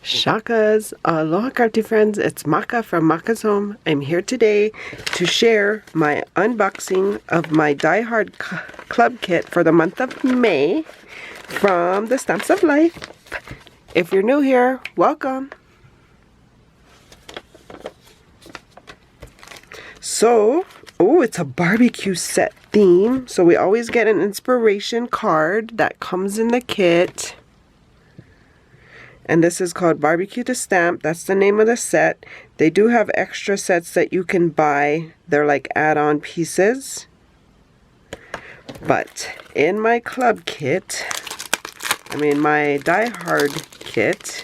Shakas, aloha crafty friends, it's Maka from Makaz Home. I'm here today to share my unboxing of my Die Hard club kit for the month of May from the Stamps of Life. If you're new here, welcome. So, it's a barbecue set theme. So we always get an inspiration card that comes in the kit. And this is called Barbecue to Stamp. That's the name of the set. They do have extra sets that you can buy. They're like add-on pieces. But in my club kit, my Die Hard kit,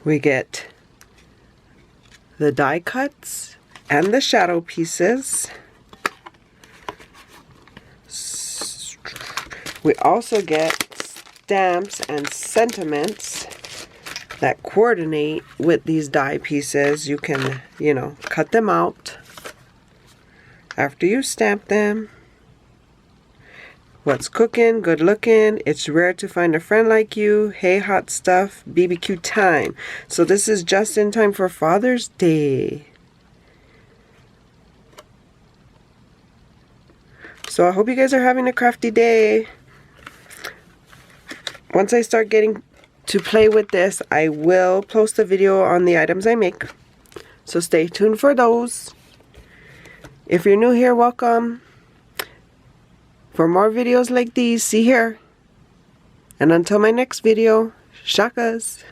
we get the die cuts and the shadow pieces. We also get stamps and sentiments that coordinate with these die pieces. You can, cut them out after you stamp them. What's cooking? Good looking. It's rare to find a friend like you. Hey, hot stuff. BBQ time. So this is just in time for Father's Day. So I hope you guys are having a crafty day. Once I start getting to play with this, I will post a video on the items I make. So stay tuned for those. If you're new here, welcome. For more videos like these, see here. And until my next video, shakas.